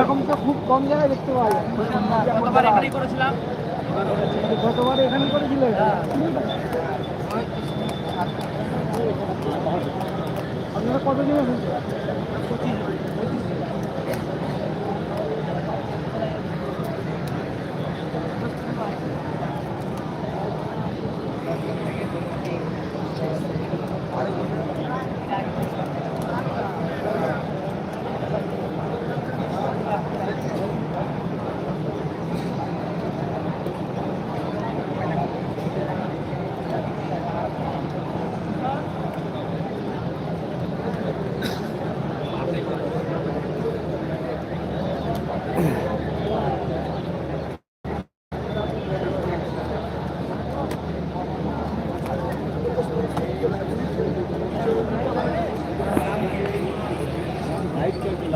এরকম তো খুব কম জায়গায় দেখতে পাওয়া যায়। গতবার এখানেই করেছিলাম। গতবার এখানে করেছিলে? আপনারা কতজন আছেন? 25।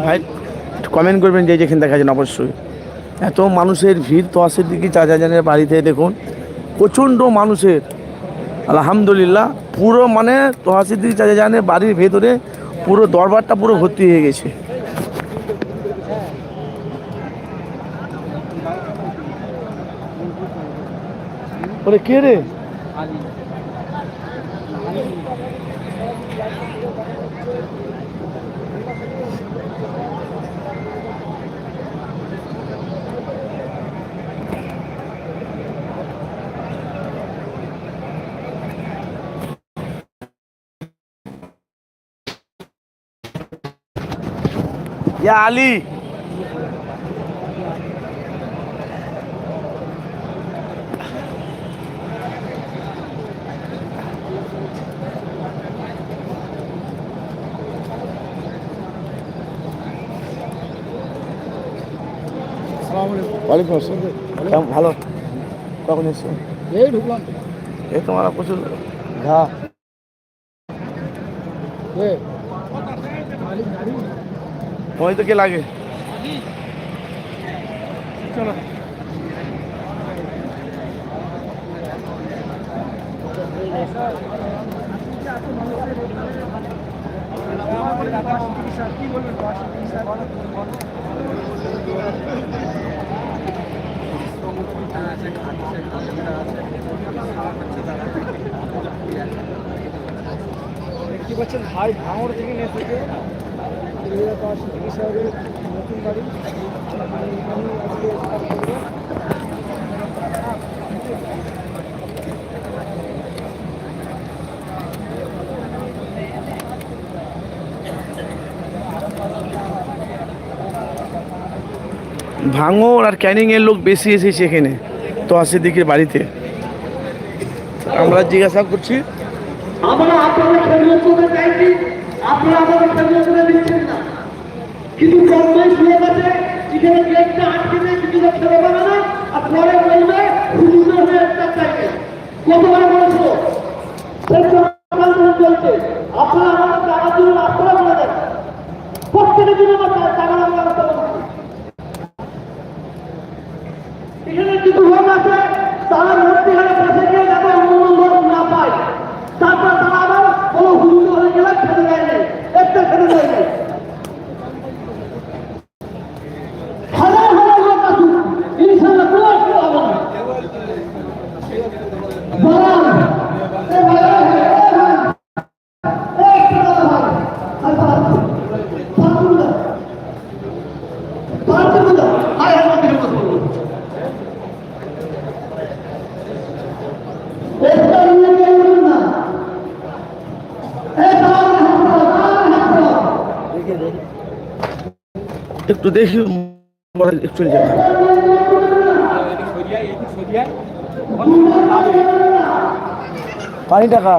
ভাই কমেন্ট করবেন যে যেখানে দেখা যান। অবশ্যই এত মানুষের ভিড় তোয়াশের দিকে চাচাজানের বাড়িতে দেখুন, প্রচণ্ড মানুষের। আলহামদুলিল্লাহ পুরো মানে তোয়াশের দিকে চাচাজানের বাড়ির ভেতরে পুরো দরবারটা পুরো ভর্তি হয়ে গেছে। বলে কে রে? ইয়া আলী, ওয়ালাইকুম আসসালাম। ভালো, কখন এসছো? এই ঢুকলাম। এই তোমার প্রচুর ঘা। তোমায় তো কে লাগে? চলো কি বলবেন? দেখতে পাচ্ছেন ভাই ভাঙড় থেকে নিয়ে থেকে চিকিৎসার নতুন বাড়ি আজকে স্টার্ট করবো। ভাঙড় আর ক্যানিংয়ের লোক বেশি এসেছে এখানে তোয়াশের দিকের বাড়িতে। আমরা জিজ্ঞাসা করছি, আমরা আপনাদের খেদমত করতে চাইছি, আপনারা আমাদের খেদমত করে দিচ্ছেন না। কিন্তু গভর্নমেন্ট লোক আছে এখানে গেটটা আটকে দিয়ে কিছু লোক ছেড়ে পাবে না, আর পরে বলবে হুজুর হয়ে একটা চাইবে। কতবার বলেছো চলছে, আপনারা আমাদের টাকার জন্য রাস্তাটা বলে দেন, প্রত্যেকের জন্য আমার টাকা ব্যবস্থা করছি। এখানে কিছু লোক আছে তারা মধ্যখানে কাছে গিয়ে যাতে অন্য লোক না পায়, তারপর তারা আবার কোনো হুজুর হয়ে গেলে খেতে দেয়নি, একটা খেতে দেয়নি। হাজার হাজার লোক আসুক, ইনশাল্লাহ কোনো অসুবিধা হবে না। একটু দেখি একটু পানি টাকা